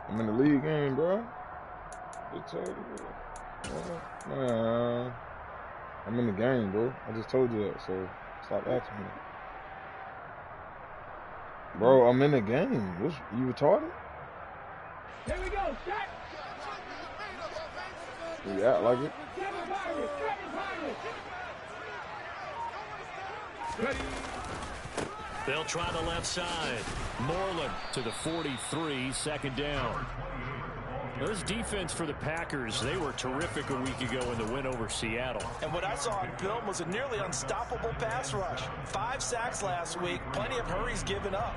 I'm in the league game, bro. Just told you. Man, I'm in the game, bro. I just told you that, so stop asking me. Bro, I'm in the game. You retarded? Here we go, shot. You act like it. They'll try the left side. Moreland to the 43, second down. This defense for the Packers, they were terrific a week ago in the win over Seattle. And what I saw on film was a nearly unstoppable pass rush. 5 sacks last week, plenty of hurries given up.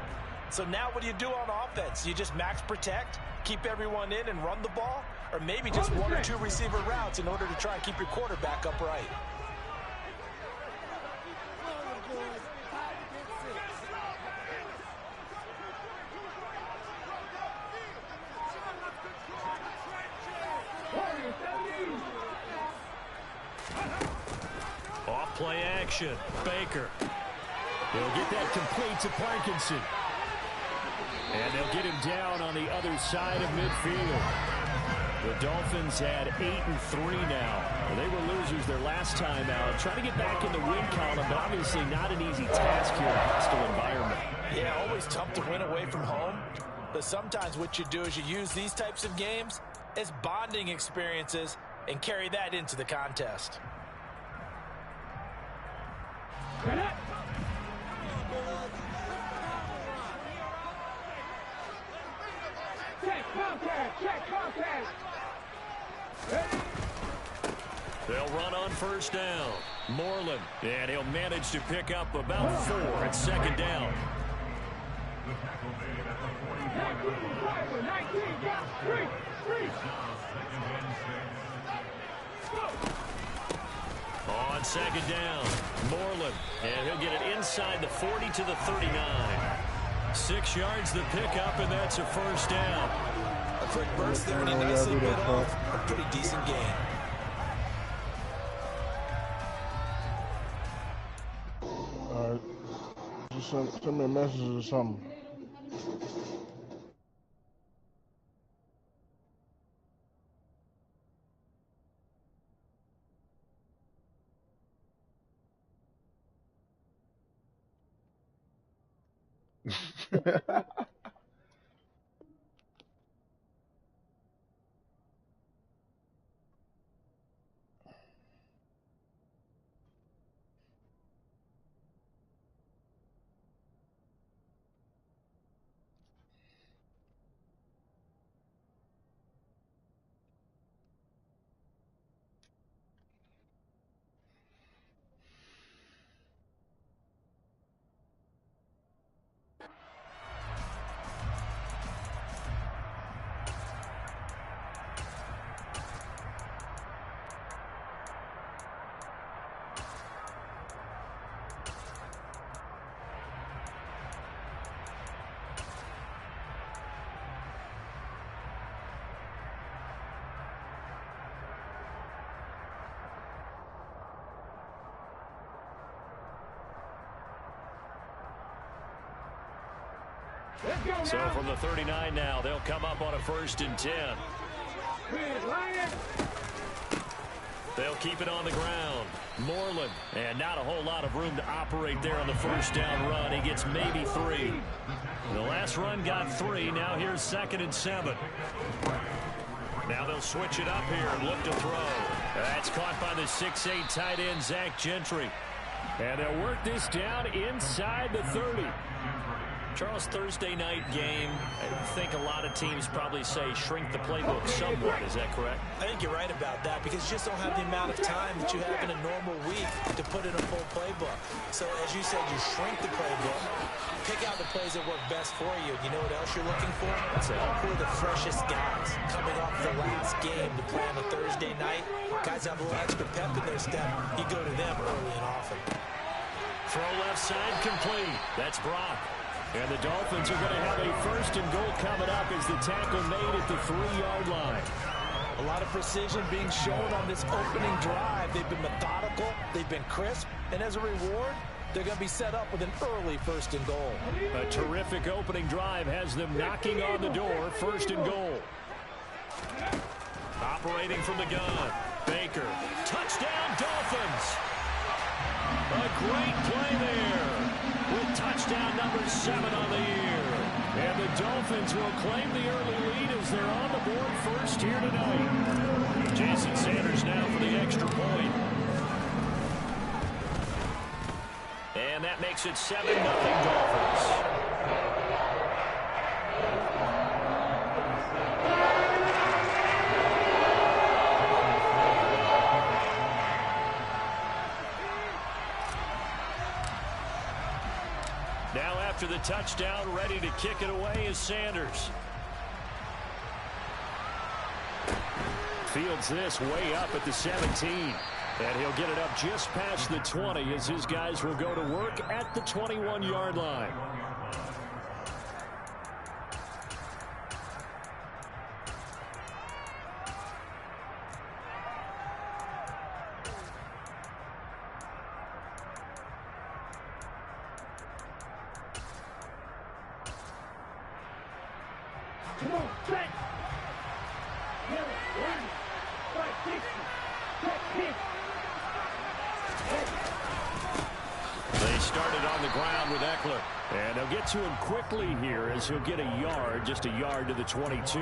So now what do you do on offense? You just max protect, keep everyone in and run the ball? Or maybe just 1 or 2 receiver routes in order to try and keep your quarterback upright? Off play action. Baker. They'll get that complete to Parkinson. And they'll get him down on the other side of midfield. The Dolphins had 8-3 now. They were losers their last time out. Trying to get back in the win column, but obviously not an easy task here in a hostile environment. Yeah, always tough to win away from home. But sometimes what you do is you use these types of games as bonding experiences and carry that into the contest. Check contact. They'll run on first down. Moreland, and he'll manage to pick up about 4 at second down. 19, On second down, Moreland, and he'll get it inside the 40 to the 39. 6 yards the pickup, and that's a first down. A quick burst there, and he nicely bit off a pretty decent gain. Alright. Just send me a message or something. So from the 39 now, they'll come up on a 1st and 10. They'll keep it on the ground. Moreland, and not a whole lot of room to operate there on the first down run. He gets maybe 3. The last run got 3. Now here's 2nd and 7. Now they'll switch it up here and look to throw. That's caught by the 6'8 tight end, Zach Gentry. And they'll work this down inside the 30. Charles, Thursday night game, I think a lot of teams probably say shrink the playbook somewhat. Is that correct? I think you're right about that because you just don't have the amount of time that you have in a normal week to put in a full playbook. So as you said, you shrink the playbook, pick out the plays that work best for you. You know what else you're looking for? Who are the freshest guys coming off the last game to play on a Thursday night? Guys have a little extra pep in their step. You go to them early and often. Throw left side complete. That's Brock. And the Dolphins are going to have a 1st and goal coming up as the tackle made at the 3-yard line. A lot of precision being shown on this opening drive. They've been methodical, they've been crisp, and as a reward, they're going to be set up with an early 1st and goal. A terrific opening drive has them knocking on the door. 1st and goal. Operating from the gun. Baker. Touchdown, Dolphins. A great play there with touchdown number 7 on the year. And the Dolphins will claim the early lead as they're on the board first here tonight. Jason Sanders now for the extra point. And that makes it 7-0 Dolphins. Now after the touchdown, ready to kick it away is Sanders. Fields this way up at the 17. And he'll get it up just past the 20 as his guys will go to work at the 21-yard line. Come on, back. They started on the ground with Eckler. And they'll get to him quickly here as he'll get a yard, just a yard to the 22.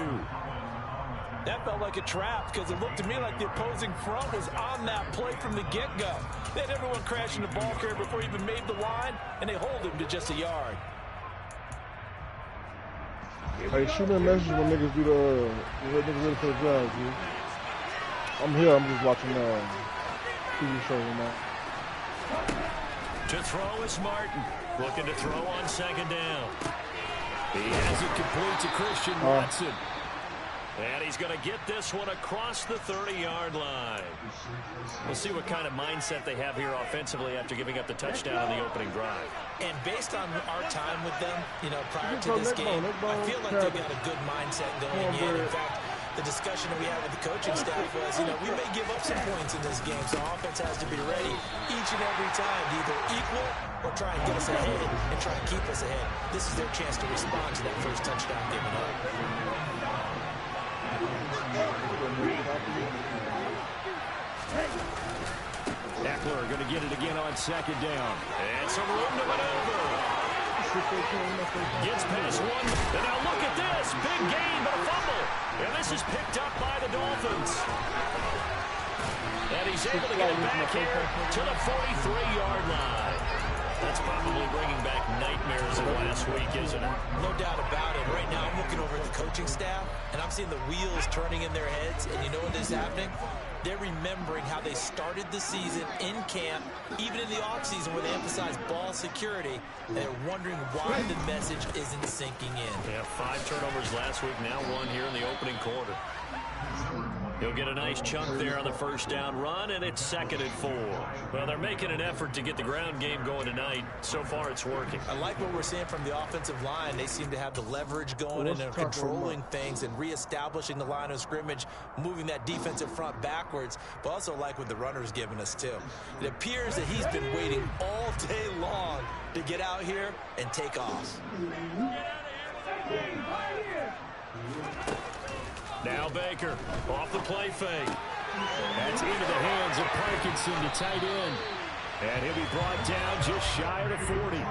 That felt like a trap because it looked to me like the opposing front was on that play from the get-go. They had everyone crashing the ball carrier before he even made the line, and they hold him to just a yard. Hey, shoot me a message when niggas do the niggas ready for the drive, dude. I'm here. I'm just watching TV shows and that. To throw is Martin. Looking to throw on 2nd down. He has it complete to Christian Watson. And he's going to get this one across the 30-yard line. We'll see what kind of mindset they have here offensively after giving up the touchdown on the opening drive. And based on our time with them, you know, prior to this game, I feel like they got a good mindset going in. In fact, the discussion that we had with the coaching staff was, you know, we may give up some points in this game, so offense has to be ready each and every time to either equal or try and get us ahead and try and keep us ahead. This is their chance to respond to that first touchdown given up. Eckler going to get it again on 2nd down. And some room to maneuver. Gets past one. And now look at this. Big gain, but a fumble. And this is picked up by the Dolphins. And he's able to get it back here to the 43-yard line. That's probably bringing back nightmares of last week, isn't it? No doubt about it. Right now, I'm looking over at the coaching staff, and I'm seeing the wheels turning in their heads. And you know what is happening? They're remembering how they started the season in camp, even in the offseason where they emphasized ball security. They're wondering why the message isn't sinking in. Yeah, 5 turnovers last week, now 1 here in the opening quarter. He'll get a nice chunk there on the 1st down run, and it's 2nd and 4. Well, they're making an effort to get the ground game going tonight. So far, it's working. I like what we're seeing from the offensive line. They seem to have the leverage going, and they're controlling things and reestablishing the line of scrimmage, moving that defensive front backwards, but also like what the runner's giving us, too. It appears that he's been waiting all day long to get out here and take off. Now Baker, off the play fake. That's into the hands of Parkinson, the tight end. And he'll be brought down just shy of the 40.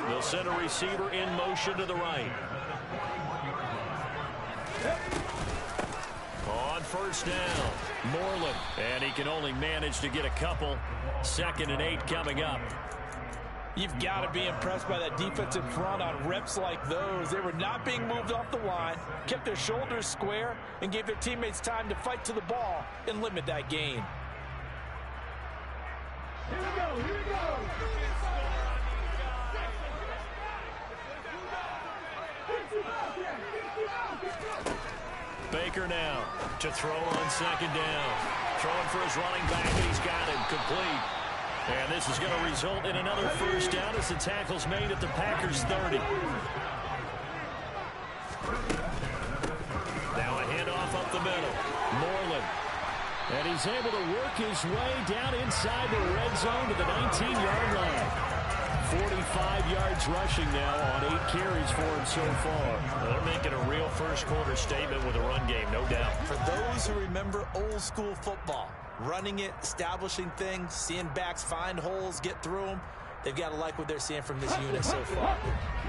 They'll send a receiver in motion to the right. On 1st down, Moreland. And he can only manage to get a couple. 2nd and 8 coming up. You've got to be impressed by that defensive front on reps like those. They were not being moved off the line, kept their shoulders square, and gave their teammates time to fight to the ball and limit that gain. Here we go, here we go. Baker now to throw on 2nd down. Throwing for his running back, and he's got it complete. And this is going to result in another 1st down as the tackle's made at the Packers' 30. Now a handoff up the middle. And he's able to work his way down inside the red zone to the 19-yard line. 45 yards rushing now on 8 carries for him so far. Well, they're making a real first-quarter statement with a run game, no doubt. For those who remember old-school football, running it, establishing things, seeing backs find holes, get through them, they've got to like what they're seeing from this unit so far.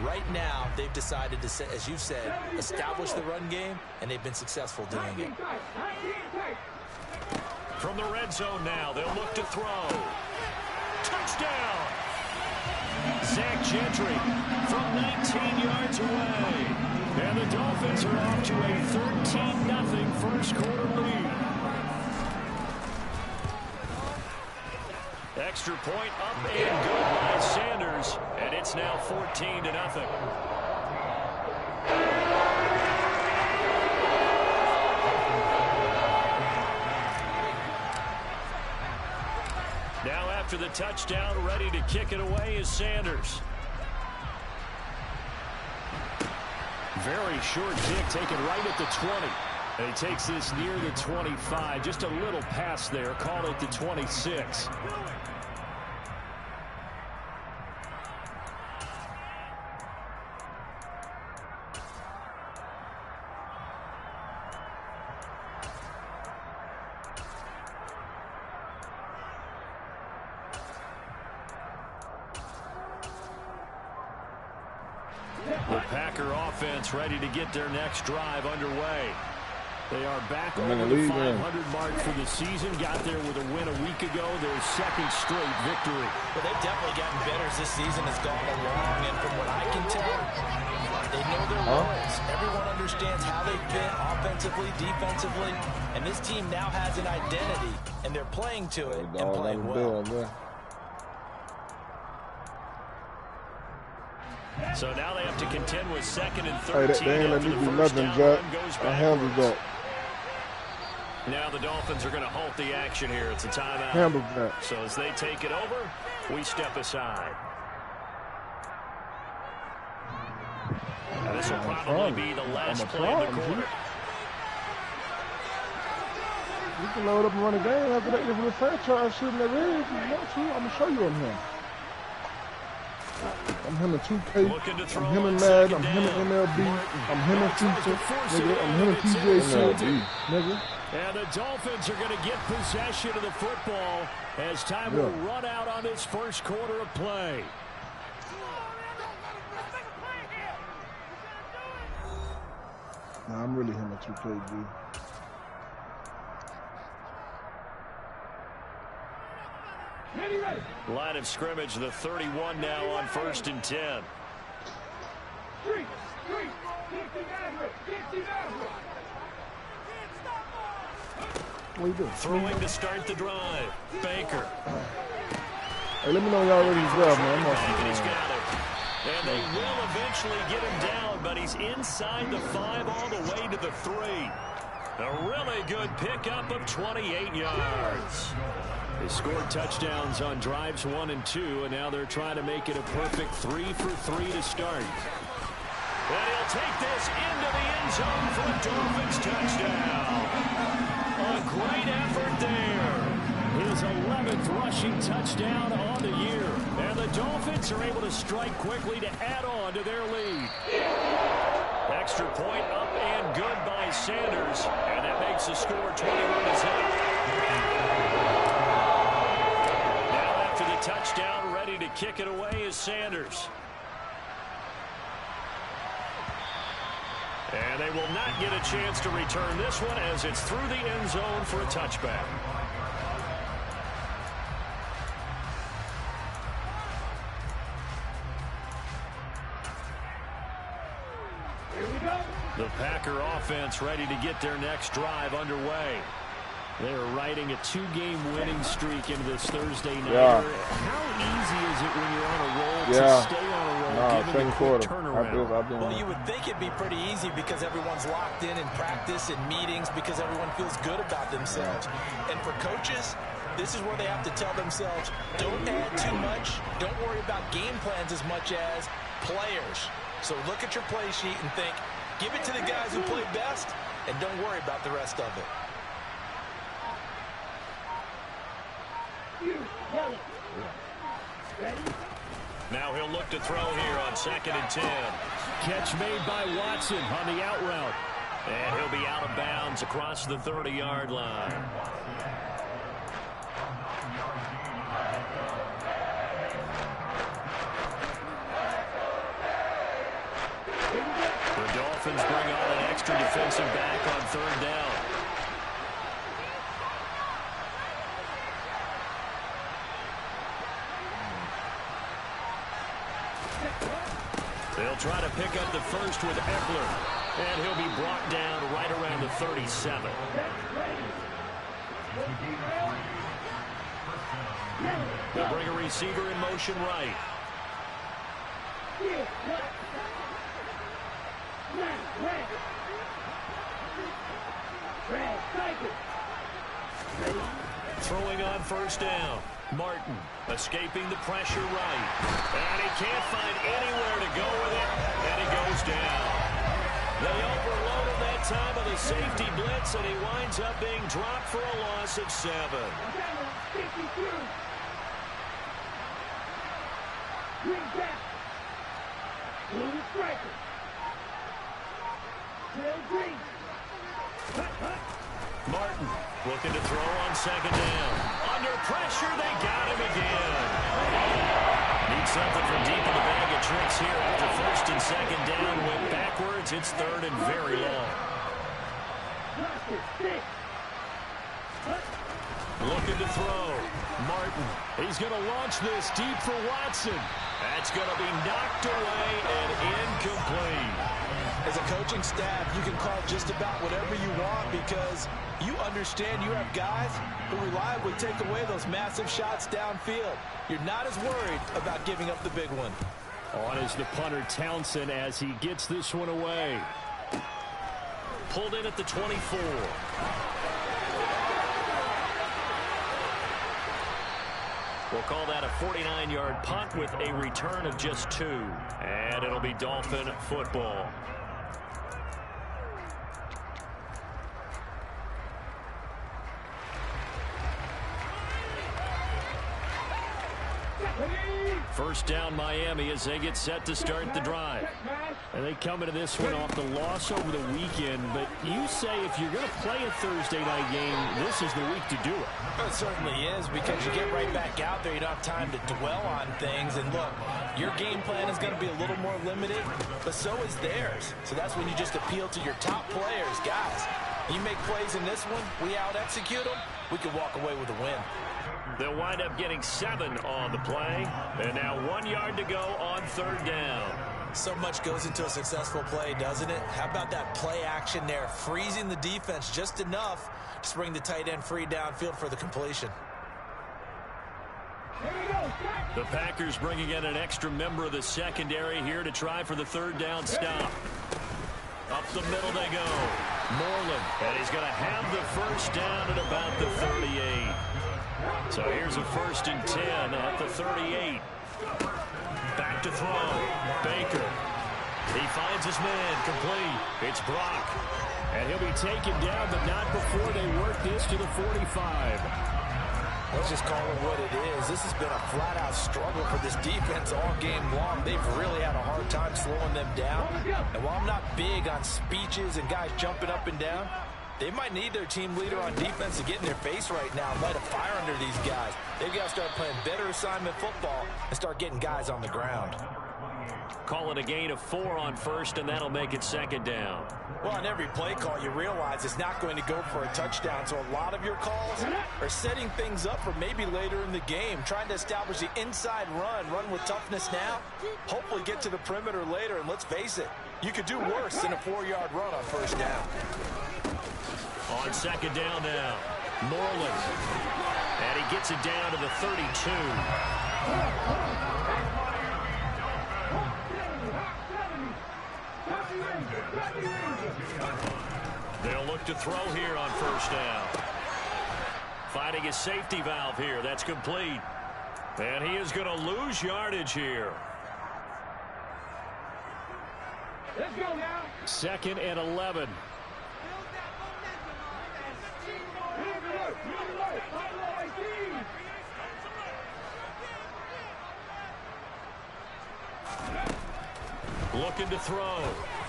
Right now, they've decided to, as you said, establish the run game, and they've been successful doing it. From the red zone now, they'll look to throw. Touchdown! Zach Gentry from 19 yards away. And the Dolphins are off to a 13-0 first-quarter lead. Extra point up and good by Sanders. And it's now 14-0. Now after the touchdown, ready to kick it away is Sanders. Very short kick taken right at the 20. And he takes this near the 25. Just a little pass there. Call it the 26. The Packer offense ready to get their next drive underway. They are back over the 500 mark for the season. Got there with a win a week ago. Their second straight victory. Well, they've definitely gotten better as this season has gone along. And from what I can tell, they know their roles. Everyone understands how they fit offensively, defensively. And this team now has an identity. And they're playing to it and playing well. So now they have to contend with 2nd and 13. They ain't let me do nothing, Jack. I handled that. Now the Dolphins are going to halt the action here. It's a timeout. Handled that. So as they take it over, we step aside. Now this will probably be the last play of the quarter. You can load up and run a game after that. If we're franchise shooting the red, if you want to, I'm going to show you on him. I'm him in 2K, I'm him in Madden, I'm him in MLB, I'm him in FIFA, nigga, I'm him in PGA, nigga. And the Dolphins are going to get possession of the football as time will run out on this first quarter of play. Nah, I'm really him in 2K, dude. Line of scrimmage, the 31 now on 1st and 10. What you doing? Throwing to start the drive. Baker. Hey, let me know y'all ready to grab, man. And he's got it. And they will eventually get him down, but he's inside the 5 all the way to the 3. A really good pickup of 28 yards. They scored touchdowns on drives 1 and 2, and now they're trying to make it a perfect 3 for 3 to start. And he'll take this into the end zone for a Dolphins touchdown. A great effort there. His 11th rushing touchdown on the year. And the Dolphins are able to strike quickly to add on to their lead. Extra point up and good by Sanders, and that makes the score 21-0. Touchdown, ready to kick it away is Sanders. And they will not get a chance to return this one as it's through the end zone for a touchback. The Packer offense ready to get their next drive underway. They're riding a 2-game winning streak into this Thursday night. Yeah. How easy is it when you're on a roll to stay on a roll, given the quick turnaround? Well, you would think it'd be pretty easy because everyone's locked in practice and meetings because everyone feels good about themselves. And for coaches, this is where they have to tell themselves, don't add too much. Don't worry about game plans as much as players. So look at your play sheet and think, give it to the guys who play best, and don't worry about the rest of it. Now he'll look to throw here on 2nd and 10. Catch made by Watson on the out route. And he'll be out of bounds across the 30-yard line. The Dolphins bring on an extra defensive back on 3rd down. They'll try to pick up the first with Eckler. And he'll be brought down right around the 37. They'll bring a receiver in motion right. Throwing on 1st down. Martin escaping the pressure right. And he can't find anywhere to go with it. And he goes down. They overloaded that time of the safety blitz, and he winds up being dropped for a loss of 7. Martin looking to throw on 2nd down. Under pressure, they got him again. Need something from deep in the bag of tricks here after 1st and 2nd down. Went backwards. It's 3rd and very long. Looking to throw. Martin. He's going to launch this deep for Watson. That's going to be knocked away and incomplete. As a coaching staff, you can call just about whatever you want because you understand you have guys who reliably take away those massive shots downfield. You're not as worried about giving up the big one. On is the punter Townsend as he gets this one away. Pulled in at the 24. We'll call that a 49-yard punt with a return of just 2. And it'll be Dolphin football. First down Miami as they get set to start the drive. And they come into this one off the loss over the weekend. But you say if you're going to play a Thursday night game, this is the week to do it. It certainly is because you get right back out there. You don't have time to dwell on things. And look, your game plan is going to be a little more limited, but so is theirs. So that's when you just appeal to your top players. Guys, you make plays in this one, we out-execute them, we can walk away with a win. They'll wind up getting 7 on the play. And now 1 yard to go on 3rd down. So much goes into a successful play, doesn't it? How about that play action there? Freezing the defense just enough to bring the tight end free downfield for the completion. The Packers bringing in an extra member of the secondary here to try for the 3rd down stop. Up the middle they go. Moreland. And he's going to have the first down at about the 38. So here's a 1st and 10 at the 38. Back to throw. Baker. He finds his man. Complete. It's Brock. And he'll be taken down, but not before they work this to the 45. Let's just call it what it is. This has been a flat-out struggle for this defense all game long. They've really had a hard time slowing them down. And while I'm not big on speeches and guys jumping up and down, they might need their team leader on defense to get in their face right now and light a fire under these guys. They've got to start playing better assignment football and start getting guys on the ground. Call it a gain of 4 on 1st, and that'll make it 2nd down. Well, on every play call, you realize it's not going to go for a touchdown. So a lot of your calls are setting things up for maybe later in the game, trying to establish the inside run with toughness now, hopefully get to the perimeter later. And let's face it, you could do worse than a 4-yard run on 1st down. On 2nd down now, Moreland. And he gets it down to the 32. They'll look to throw here on 1st down. Finding a safety valve here. That's complete. And he is going to lose yardage here. Let's go now. 2nd and 11. Looking to throw.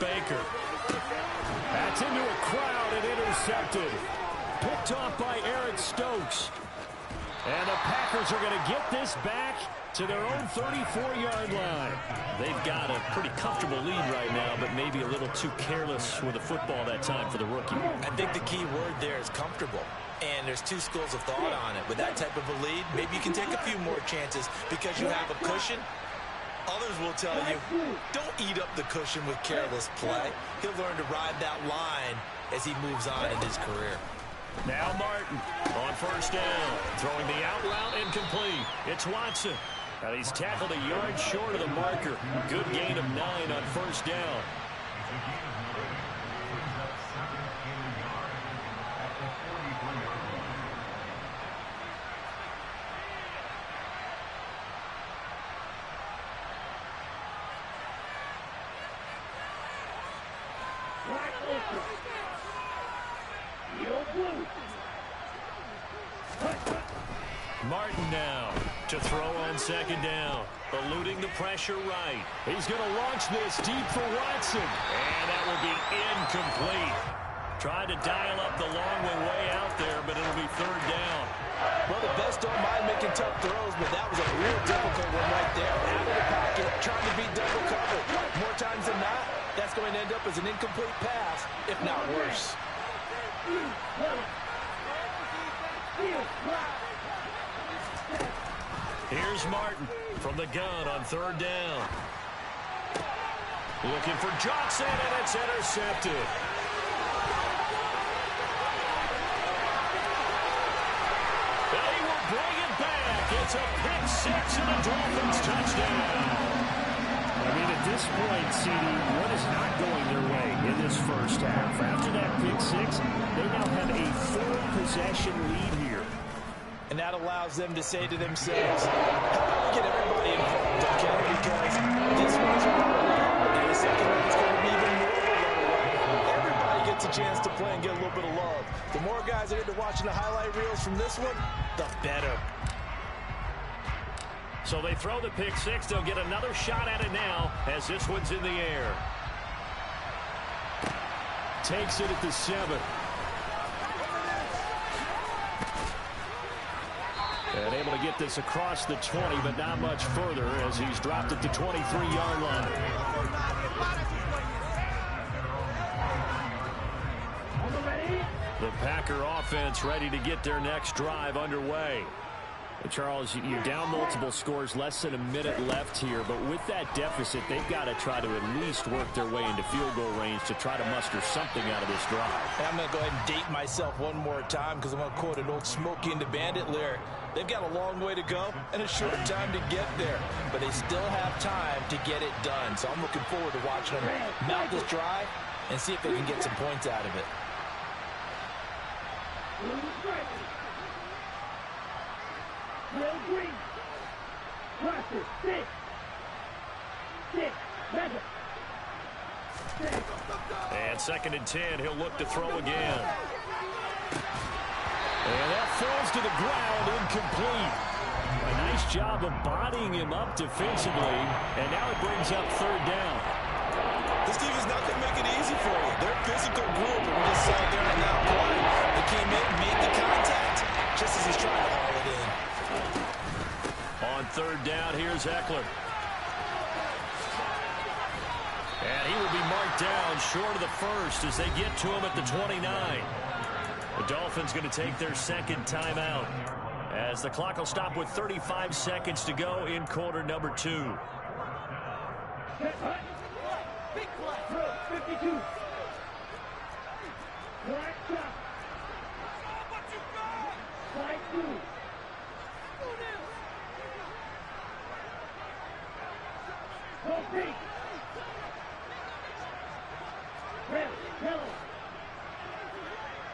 Baker. That's into a crowd and intercepted. Picked off by Eric Stokes. And the Packers are going to get this back to their own 34-yard line. They've got a pretty comfortable lead right now, but maybe a little too careless with the football that time for the rookie. I think the key word there is comfortable. And there's two schools of thought on it. With that type of a lead, maybe you can take a few more chances because you have a cushion. Others will tell you, don't eat up the cushion with careless play. He'll learn to ride that line as he moves on in his career. Now Martin on first down. Throwing the out route incomplete. It's Watson. And he's tackled a yard short of the marker. Good gain of 9 on first down. Martin now to throw on second down. Eluding the pressure right. He's going to launch this deep for Watson. And that will be incomplete. Tried to dial up the long way out there, but it'll be third down. Well, the best don't mind making tough throws, but that was a real difficult one right there. Out of the pocket, trying to beat double cover. More times than not, that's going to end up as an incomplete pass, if not worse. Here's Martin from the gun on third down. Looking for Johnson, and it's intercepted. They will bring it back. It's a pick six and a Dolphins touchdown. I mean, at this point, CD, what is not going their way in this first half? After that pick six, they now have a full possession lead here. And that allows them to say to themselves, how about we get everybody involved, okay? Because this one's a runaway, and the second one is going to be even more of a runaway. Everybody gets a chance to play and get a little bit of love. The more guys that get to watching the highlight reels from this one, the better. So they throw the pick six. They'll get another shot at it now as this one's in the air. Takes it at the 7. And able to get this across the 20, but not much further as he's dropped at the 23-yard line. The Packer offense ready to get their next drive underway. Charles, you're down multiple scores, less than a minute left here, but with that deficit, they've got to try to at least work their way into field goal range to try to muster something out of this drive. And I'm going to go ahead and date myself one more time because I'm going to quote an old Smokey and the Bandit lyric. They've got a long way to go and a short time to get there, but they still have time to get it done. So I'm looking forward to watching them mount this drive and see if they can get some points out of it. And second and 10, he'll look to throw again. And that falls to the ground, incomplete. A nice job of bodying him up defensively, and now it brings up third down. This team is not going to make it easy for you. They're a physical group, and we just saw it there on that play. They came in, made the contact, just as he's trying to haul it in. On third down, here's Eckler. And he will be marked down short of the first as they get to him at the 29. The Dolphins going to take their second timeout as the clock will stop with 35 seconds to go in quarter number 2. Big flat, 52. Black shot. Slide 2. Go deep. Red, yellow.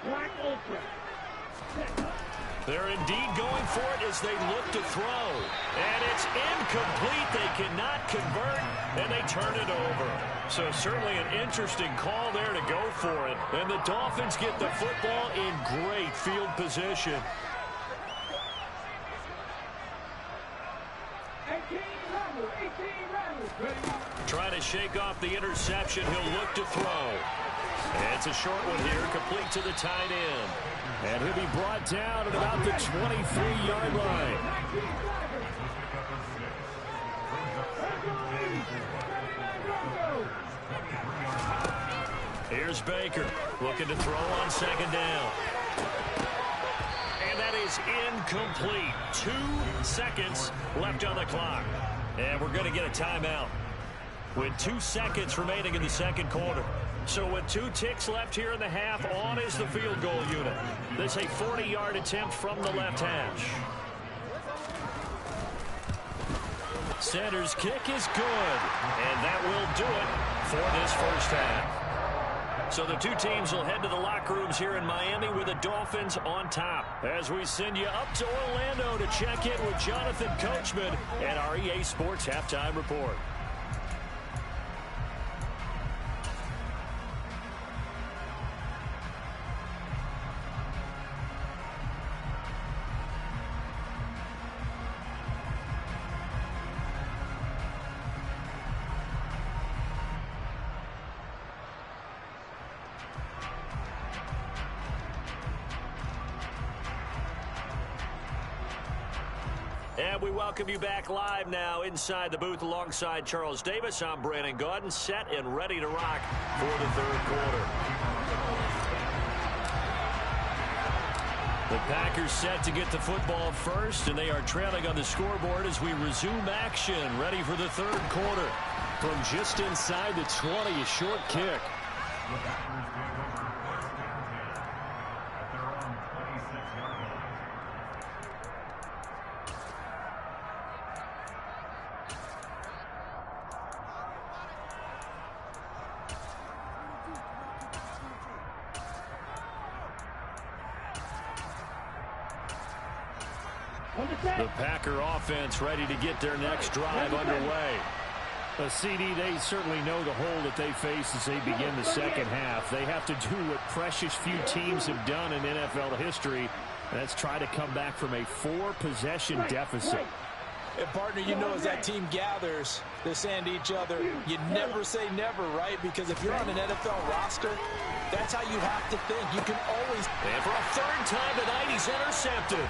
Black ultra. They're indeed going for it as they look to throw. And it's incomplete. They cannot convert, and they turn it over. So certainly an interesting call there to go for it. And the Dolphins get the football in great field position. 18 runners. Trying to shake off the interception. He'll look to throw. And it's a short one here, complete to the tight end. And he'll be brought down at about the 23-yard line. Here's Baker looking to throw on second down. And that is incomplete. 2 seconds left on the clock. And we're going to get a timeout with 2 seconds remaining in the second quarter. So with 2 ticks left here in the half, on is the field goal unit. This is a 40-yard attempt from the left hash. Center's kick is good, and that will do it for this first half. So the 2 teams will head to the locker rooms here in Miami with the Dolphins on top. As we send you up to Orlando to check in with Jonathan Coachman and our EA Sports Halftime Report. And we welcome you back live now inside the booth alongside Charles Davis. I'm Brandon Gaudin, set and ready to rock for the third quarter. The Packers set to get the football first, and they are trailing on the scoreboard as we resume action, ready for the third quarter. From just inside the 20, a short kick. The Packer offense ready to get their next drive underway. CD, they certainly know the hole that they face as they begin the second half. They have to do what precious few teams have done in NFL history. That's try to come back from a 4-possession deficit. And partner, you know, as that team gathers, they're saying to each other, you never say never, right? Because if you're on an NFL roster, that's how you have to think. You can always... And for a third time tonight, he's intercepted.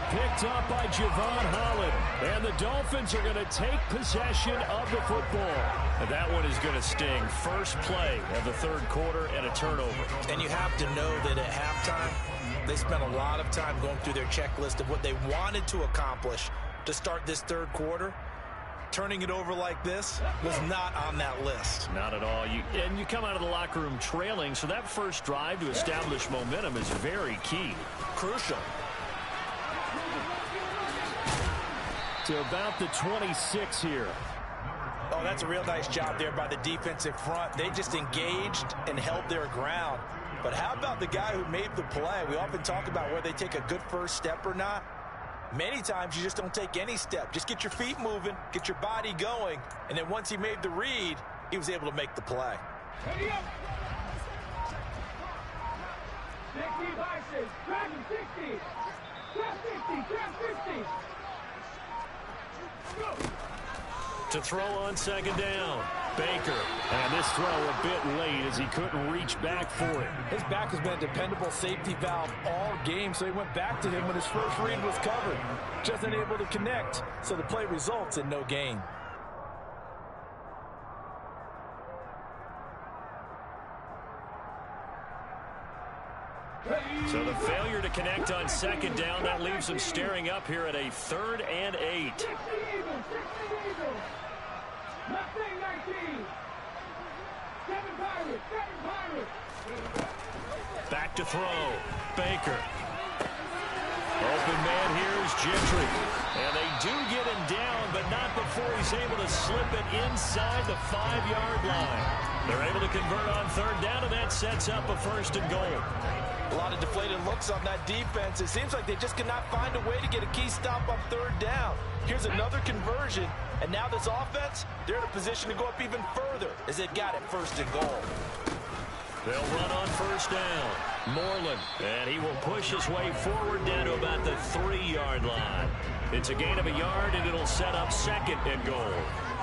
Picked up by Javon Holland. And the Dolphins are going to take possession of the football. And that one is going to sting. First play of the third quarter and a turnover. And you have to know that at halftime, they spent a lot of time going through their checklist of what they wanted to accomplish to start this third quarter. Turning it over like this was not on that list. Not at all. And you come out of the locker room trailing, so that first drive to establish momentum is very key. Crucial. To about the 26 here. Oh, that's a real nice job there by the defensive front. They just engaged and held their ground. But how about the guy who made the play? We often talk about whether they take a good first step or not. Many times you just don't take any step. Just get your feet moving, get your body going, and then once he made the read, he was able to make the play. Ready up. 60 boxes. Grab 60. Grab 50. Grab 50. Go. To throw on second down, Baker. And this throw a bit late as he couldn't reach back for it. His back has been a dependable safety valve all game, so he went back to him when his first read was covered. Just unable to connect, so the play results in no gain. So the failure to connect on second down, that leaves them staring up here at a 3rd and 8. Back to throw. Baker. Open man here is Gentry. And they do get him down, but not before he's able to slip it inside the 5-yard line. They're able to convert on third down, and that sets up a 1st and goal. A lot of deflated looks on that defense. It seems like they just cannot find a way to get a key stop on third down. Here's another conversion, and now this offense, they're in a position to go up even further as they've got it 1st and goal. They'll run on first down. Moreland, and he will push his way forward down to about the 3-yard line. It's a gain of a yard, and it'll set up 2nd and goal.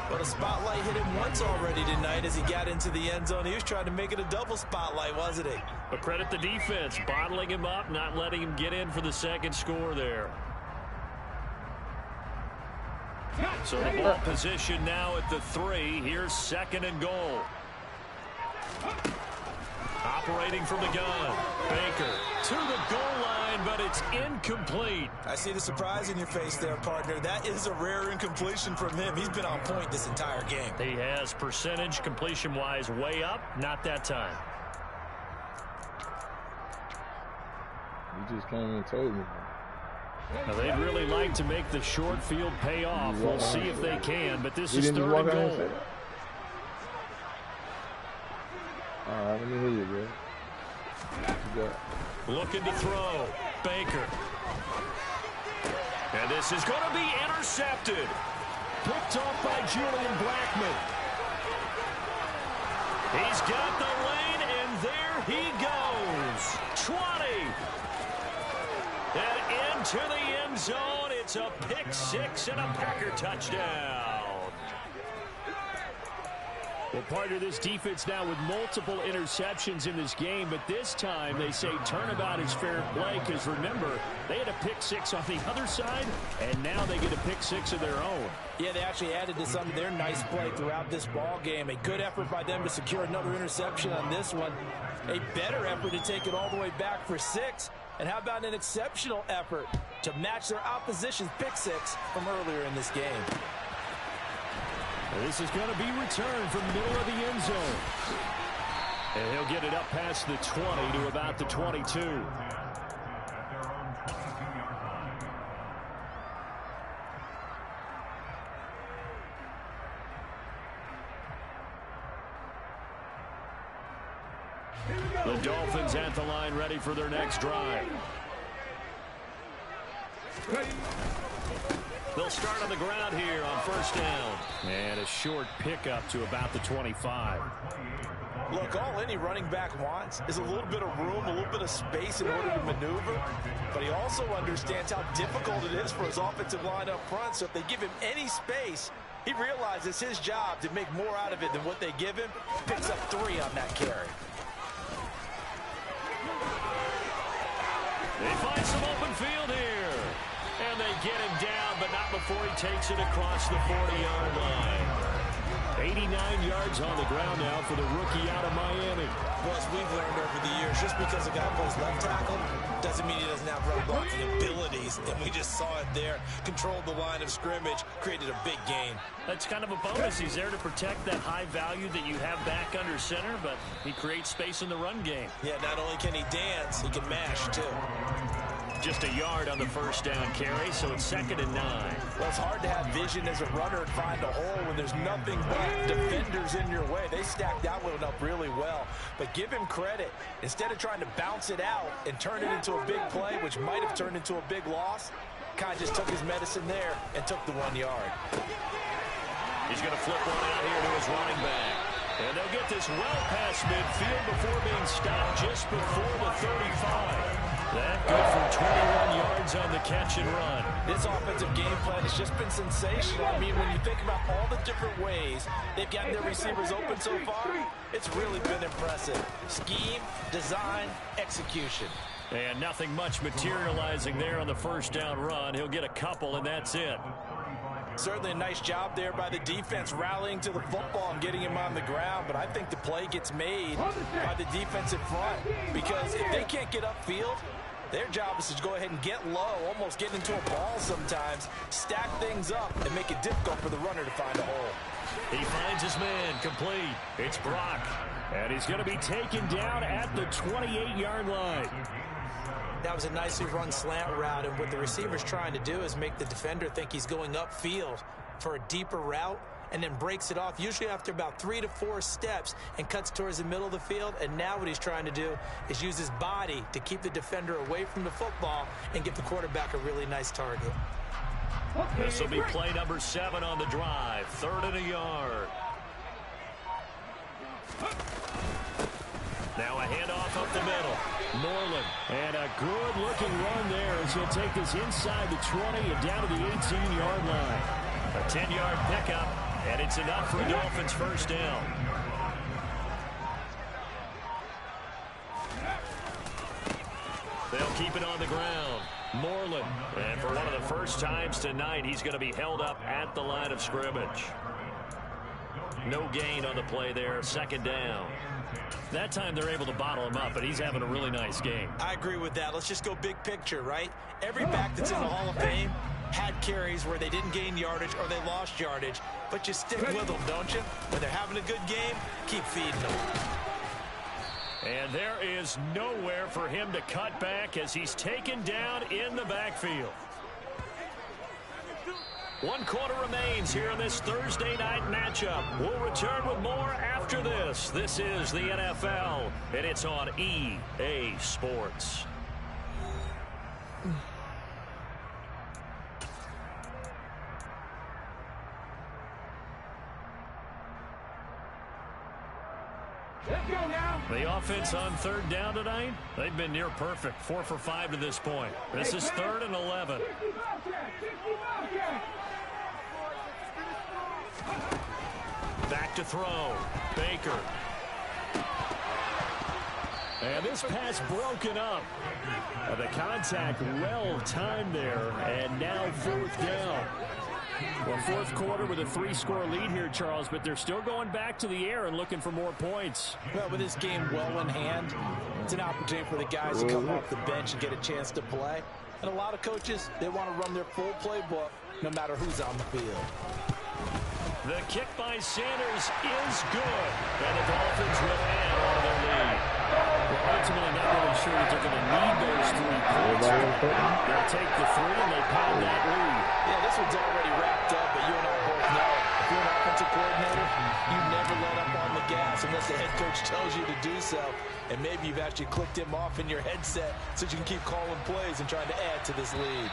Well, the spotlight hit him once already tonight as he got into the end zone. He was trying to make it a double spotlight, wasn't he? But credit the defense, bottling him up, not letting him get in for the 2nd score there. So the ball position now at the 3. Here's 2nd and goal. Operating from the gun. Baker to the goal line, but it's incomplete. I see the surprise in your face there, partner. That is a rare incompletion from him. He's been on point this entire game. He has percentage completion-wise way up. Not that time. You just came and told me. Now, they'd really like to make the short field pay off. We'll see if they can, but this is 3rd and goal. All right, let me hear you, bro. What you got? Looking to throw. Baker. And this is going to be intercepted. Picked off by Julian Blackman. He's got the lane, and there he goes. 20. And into the end zone. It's a pick 6 and a Packer touchdown. Well, partner, this defense now with multiple interceptions in this game, but this time they say turnabout is fair play because, remember, they had a pick 6 on the other side, and now they get a pick 6 of their own. Yeah, they actually added to some of their nice play throughout this ball game. A good effort by them to secure another interception on this one. A better effort to take it all the way back for 6. And how about an exceptional effort to match their opposition's pick 6 from earlier in this game? This is going to be returned from the middle of the end zone. And he'll get it up past the 20 to about the 22. The Dolphins at the line, ready for their next drive. They'll start on the ground here on first down. And a short pickup to about the 25. Look, all any running back wants is a little bit of room, a little bit of space in order to maneuver. But he also understands how difficult it is for his offensive line up front. So if they give him any space, he realizes his job to make more out of it than what they give him. Picks up 3 on that carry. They find some open field here. And they get him down, but not before he takes it across the 40-yard line. 89 yards on the ground now for the rookie out of Miami. Well, as we've learned over the years, just because a guy plays left tackle doesn't mean he doesn't have run blocking abilities. And we just saw it there. Controlled the line of scrimmage, created a big gain. That's kind of a bonus. He's there to protect that high value that you have back under center, but he creates space in the run game. Yeah, not only can he dance, he can mash, too. Just a yard on the first down carry, so it's 2nd and 9. Well, it's hard to have vision as a runner and find a hole when there's nothing but defenders in your way. They stacked that one up really well. But give him credit. Instead of trying to bounce it out and turn it into a big play, which might have turned into a big loss, kind of just took his medicine there and took the 1 yard. He's going to flip one out here to his running back. And they'll get this well past midfield before being stopped just before the 35. That good for 21 yards on the catch and run. This offensive game plan has just been sensational. I mean, when you think about all the different ways they've gotten their receivers open so far, it's really been impressive. Scheme, design, execution. And nothing much materializing there on the first down run. He'll get a couple, and that's it. Certainly a nice job there by the defense rallying to the football and getting him on the ground, but I think the play gets made by the defensive front because if they can't get upfield, their job is to go ahead and get low, almost get into a ball sometimes, stack things up, and make it difficult for the runner to find a hole. He finds his man complete. It's Brock. And he's going to be taken down at the 28-yard line. That was a nicely run slant route, and what the receiver's trying to do is make the defender think he's going upfield for a deeper route and then breaks it off, usually after about 3 to 4 steps, and cuts towards the middle of the field. And now what he's trying to do is use his body to keep the defender away from the football and give the quarterback a really nice target. This will be play number 7 on the drive. 3rd and a yard. Now a handoff up the middle. Moreland. And a good-looking run there as he'll take this inside the 20 and down to the 18-yard line. A 10-yard pickup, and it's enough for a Dolphins first down. They'll keep it on the ground. Moreland. And for one of the first times tonight, he's going to be held up at the line of scrimmage. No gain on the play there. Second down. That time they're able to bottle him up, but he's having a really nice game. I agree with that. Let's just go big picture, right? Every back that's in the Hall of Fame had carries where they didn't gain yardage or they lost yardage, but you stick with them, don't you? When they're having a good game, keep feeding them. And there is nowhere for him to cut back as he's taken down in the backfield. 1 quarter remains here in this Thursday night matchup. We'll return with more after this. This is the NFL, and it's on EA Sports. Let's go now. The offense on third down tonight, they've been near perfect. 4 for 5 to this point. This is 3rd and 11. 60 Bobcat, 60 Bobcat. Back to throw. Baker. And this pass broken up. The contact well timed there, and now 4th down. Well, 4th quarter with a 3-score lead here, Charles, but they're still going back to the air and looking for more points. Well, with this game well in hand, it's an opportunity for the guys to come off the bench and get a chance to play. And a lot of coaches, they want to run their full playbook no matter who's on the field. The kick by Sanders is good, and the Dolphins will add on to their lead. Well, ultimately not really sure that they're going to need those 3 points. They'll take the 3 and they pad that lead. Yeah, this one's already wrapped up, but you and I both know if you're an offensive coordinator, you never let up on the gas unless the head coach tells you to do so. And maybe you've actually clicked him off in your headset so you can keep calling plays and trying to add to this lead.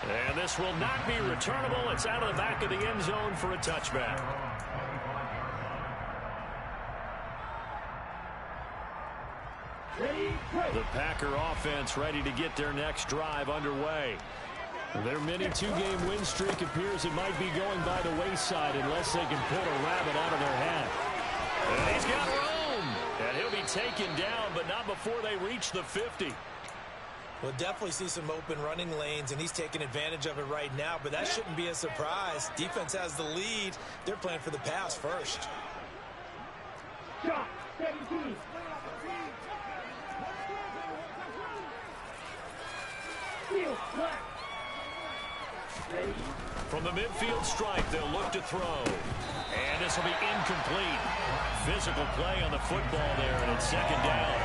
And this will not be returnable. It's out of the back of the end zone for a touchback. The Packer offense ready to get their next drive underway. Their mini 2-game win streak appears it might be going by the wayside unless they can pull a rabbit out of their hat. And he's got room. And he'll be taken down, but not before they reach the 50. We'll definitely see some open running lanes, and he's taking advantage of it right now, but that shouldn't be a surprise. Defense has the lead. They're playing for the pass first. Shot, 17. Field, black. Ready. From the midfield stripe, they'll look to throw. And this will be incomplete. Physical play on the football there, and it's 2nd down.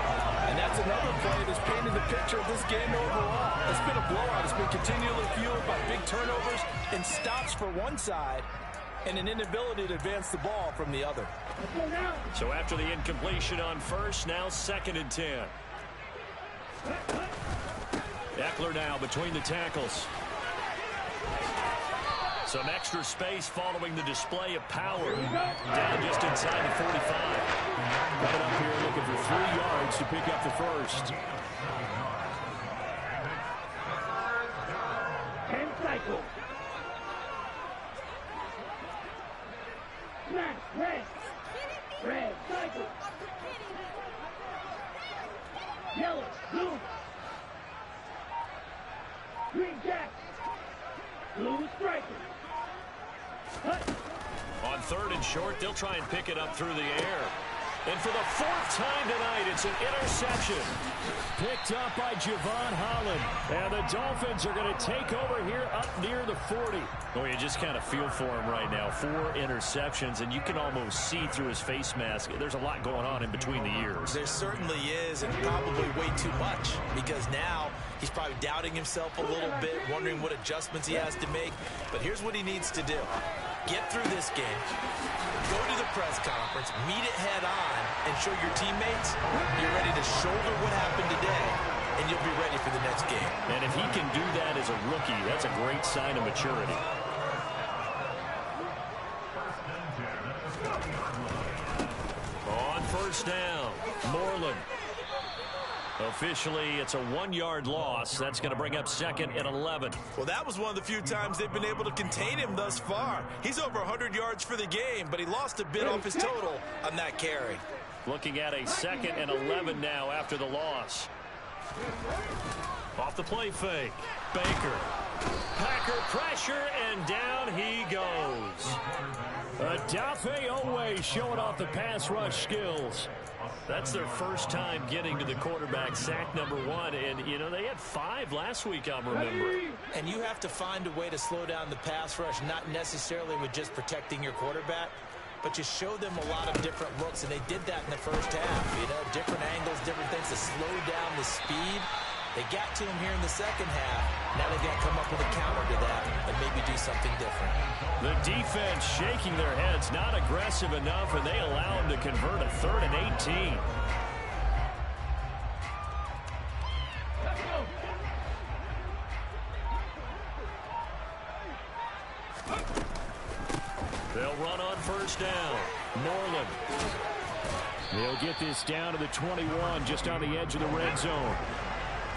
And that's another play that's painted the picture of this game overall. It's been a blowout. It's been continually fueled by big turnovers and stops for one side and an inability to advance the ball from the other. Let's go now. So after the incompletion on first, now 2nd and 10. Eckler now between the tackles. Some extra space following the display of power. Down just inside the 45. Coming up here looking for 3 yards to pick up the first. 10 cycle. Smash, red. Red, cycle. Yellow, blue. Green jack. Blue striker. On 3rd and short, they'll try and pick it up through the air. And for the 4th time tonight, it's an interception. Picked up by Javon Holland. And the Dolphins are going to take over here up near the 40. Oh, you just kind of feel for him right now. 4 interceptions, and you can almost see through his face mask. There's a lot going on in between the ears. There certainly is, and probably way too much, because now he's probably doubting himself a little bit, wondering what adjustments he has to make. But here's what he needs to do. Get through this game, go to the press conference, meet it head on, and show your teammates you're ready to shoulder what happened today, and you'll be ready for the next game. And if he can do that as a rookie, that's a great sign of maturity. On first down. Moreland. Officially, it's a 1-yard loss. That's going to bring up 2nd and 11. Well, that was one of the few times they've been able to contain him thus far. He's over 100 yards for the game, but he lost a bit off his total on that carry. Looking at a 2nd and 11 now after the loss. Off the play fake. Baker. Packer pressure, and down he goes. Adafe Owe showing off the pass rush skills. That's their first time getting to the quarterback, sack number 1. And, you know, they had 5 last week, I'm remembering. And you have to find a way to slow down the pass rush, not necessarily with just protecting your quarterback, but you show them a lot of different looks, and they did that in the first half. You know, different angles, different things to slow down the speed. They got to him here in the second half. Now they've got to come up with a counter to that and maybe do something different. The defense shaking their heads, not aggressive enough, and they allow him to convert a 3rd and 18. They'll run on first down. Moreland. They'll get this down to the 21, just on the edge of the red zone.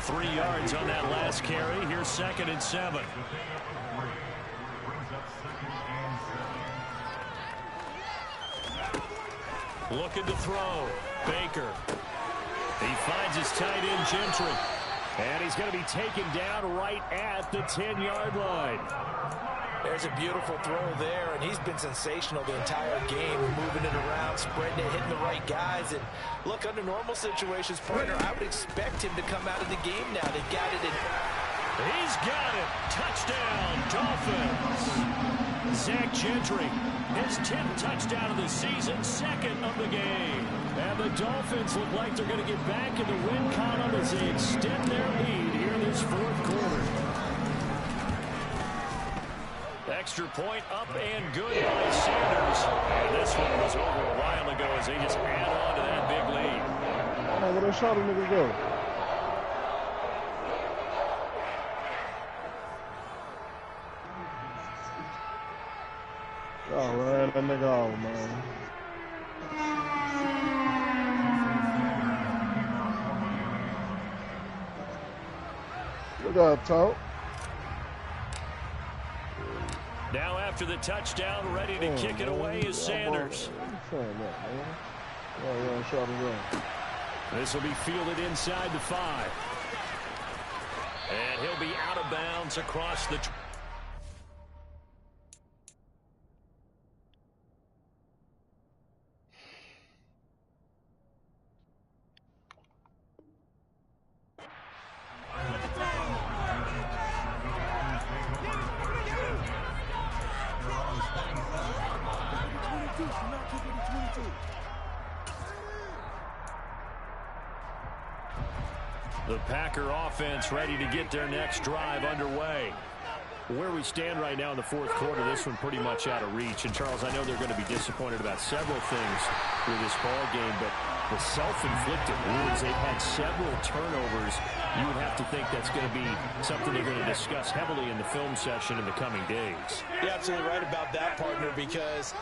3 yards on that last carry. Here's 2nd and 7. Looking to throw. Baker. He finds his tight end, Gentry. And he's going to be taken down right at the 10-yard line. There's a beautiful throw there, and he's been sensational the entire game, moving it around, spreading it, hitting the right guys. And look, under normal situations, partner, I would expect him to come out of the game now. They got it in. He's got it. Touchdown, Dolphins. Zach Gentry, his 10th touchdown of the season, 2nd of the game. And the Dolphins look like they're going to get back in the win column as they extend their lead here in this 4th quarter. Extra point up and good by Sanders. And this one was over a while ago as they just add on to that big lead. Oh, where they shot them niggas go? Oh, man, that nigga off, man. Look out, Talk. Now after the touchdown, ready to kick it away is Sanders. This will be fielded inside the 5. And he'll be out of bounds across the... The Packer offense ready to get their next drive underway. Where we stand right now in the 4th quarter, this one pretty much out of reach. And, Charles, I know they're going to be disappointed about several things with this ball game, but the self-inflicted wounds, they've had several turnovers. You would have to think that's going to be something they're going to discuss heavily in the film session in the coming days. You're absolutely right about that, partner, because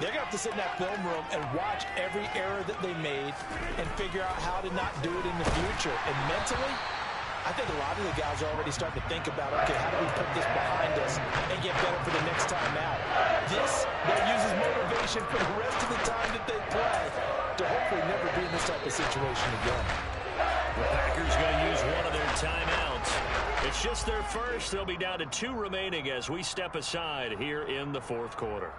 they're going to have to sit in that film room and watch every error that they made and figure out how to not do it in the future. And mentally, I think a lot of the guys are already starting to think about, okay, how do we put this behind us and get better for the next time out? This, they'll use as motivation for the rest of the time that they play to hopefully never be in this type of situation again. The Packers going to use one of their timeouts. It's just their first. They'll be down to 2 remaining as we step aside here in the 4th quarter.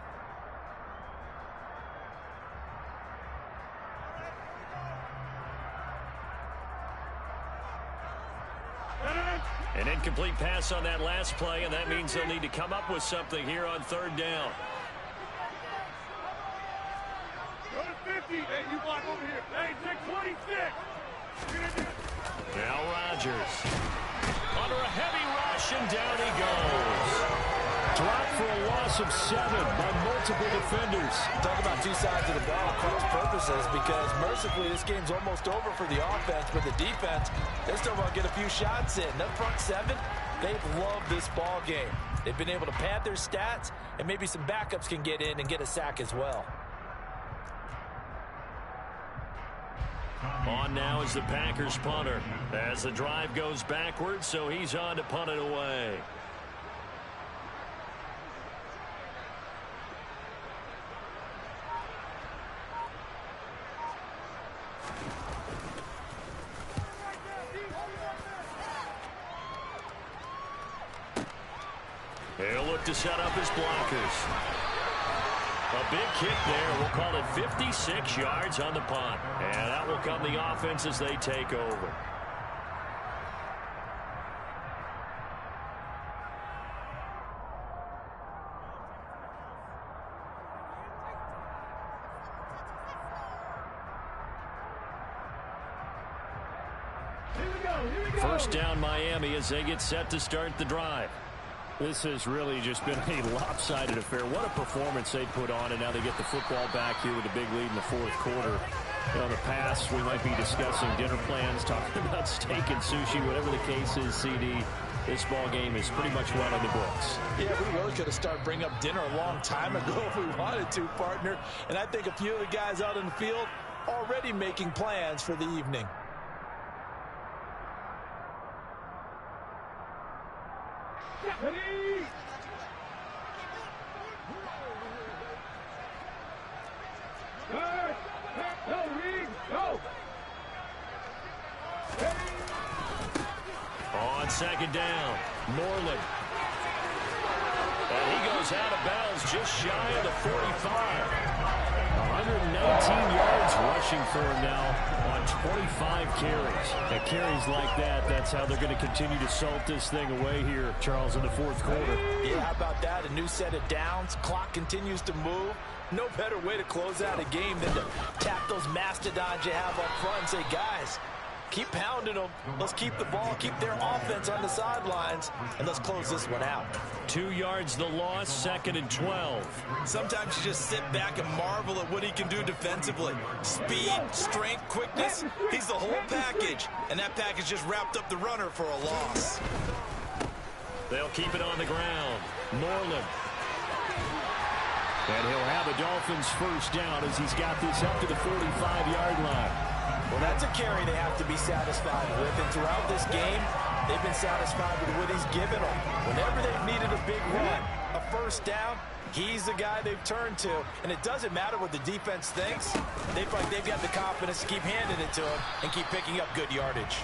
An incomplete pass on that last play, and that means they'll need to come up with something here on 3rd down. Go to 50. Hey, you block over here. Hey, take 26. Now Rodgers. Under a heavy rush, and down he goes. Dropped for a loss of 7 by multiple defenders. Talk about two sides of the ball, cross purposes, because mercifully this game's almost over for the offense, but the defense, they still want to get a few shots in. That front 7, they've loved this ball game. They've been able to pad their stats, and maybe some backups can get in and get a sack as well. On now is the Packers punter as the drive goes backwards, so he's on to punt it away. He'll look to set up his blockers. A big kick there. We'll call it 56 yards on the punt. And that will come the offense as they take over. First down Miami as they get set to start the drive. This has really just been a lopsided affair. What a performance they put on, and now they get the football back here with a big lead in the fourth quarter. You know, in the past, we might be discussing dinner plans, talking about steak and sushi, whatever the case is, CD. This ball game is pretty much run on the books. Yeah, we really could have started bringing up dinner a long time ago if we wanted to, partner. And I think a few of the guys out in the field already making plans for the evening. On second down, Moreland. And he goes out of bounds just shy of the 45. 119 yards rushing for him now on 25 carries. And carries like that, that's how they're going to continue to salt this thing away here, Charles, in the fourth quarter. Yeah, how about that? A new set of downs. Clock continues to move. No better way to close out a game than to tap those mastodons you have up front and say, guys, keep pounding them. Let's keep the ball, keep their offense on the sidelines, and let's close this one out. 2 yards the loss, second and 12. Sometimes you just sit back and marvel at what he can do defensively. Speed, strength, quickness, he's the whole package. And that package just wrapped up the runner for a loss. They'll keep it on the ground. Moreland. And he'll have a Dolphins first down as he's got this up to the 45-yard line. Well, that's a carry they have to be satisfied with. And throughout this game, they've been satisfied with what he's given them. Whenever they've needed a big run, a first down, he's the guy they've turned to. And it doesn't matter what the defense thinks. They feel like they've got the confidence to keep handing it to him and keep picking up good yardage.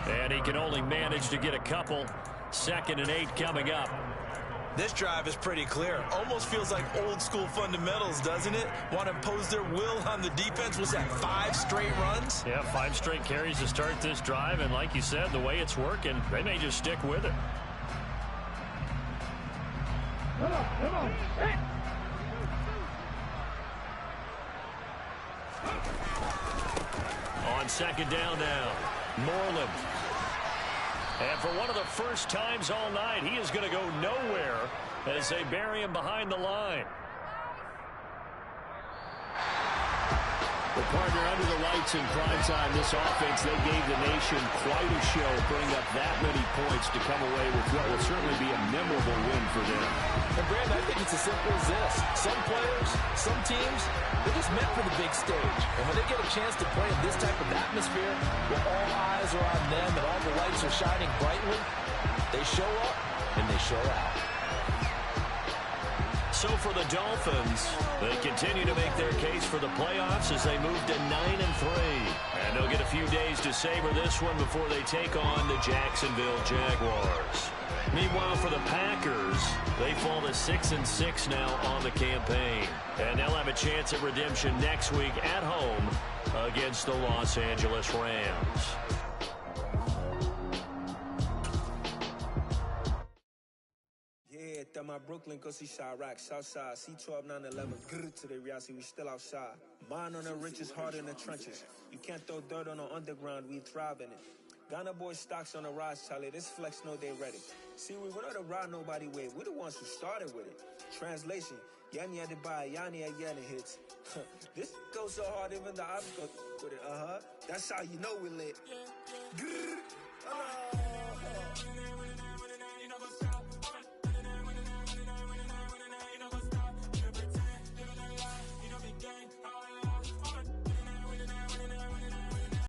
And he can only manage to get a couple. 2nd and 8 coming up. This drive is pretty clear. Almost feels like old school fundamentals, doesn't it? Want to impose their will on the defense. Was that 5 straight runs? Yeah, 5 straight carries to start this drive. And like you said, the way it's working, they may just stick with it. Come on. Hey. On second down now, Moreland. And for one of the first times all night, he is going to go nowhere as they bury him behind the line. The partner under the lights in prime time, this offense, they gave the nation quite a show, putting up that many points to come away with what will certainly be a memorable win for them. And Brandon, I think it's as simple as this. Some players, some teams, they're just meant for the big stage. And when they get a chance to play in this type of atmosphere, where all eyes are on them and all the lights are shining brightly, they show up and they show out. So for the Dolphins, they continue to make their case for the playoffs as they move to 9-3. And they'll get a few days to savor this one before they take on the Jacksonville Jaguars. Meanwhile, for the Packers, they fall to 6-6 now on the campaign. And they'll have a chance at redemption next week at home against the Los Angeles Rams. My Brooklyn, go see Chirac, Southside, C12, 911, grrr to the reality, we still outside. Mine on the riches, heart in the trenches. You can't throw dirt on the underground, we thrive in it. Ghana boys stocks on the rise, Charlie, this flex know they ready. See, we were not to ride nobody way, we the ones who started with it. Translation, Yanni had to buy, Yanni had Yanni hits. This goes so hard, even the ops go with it, That's how you know we lit. Grrr.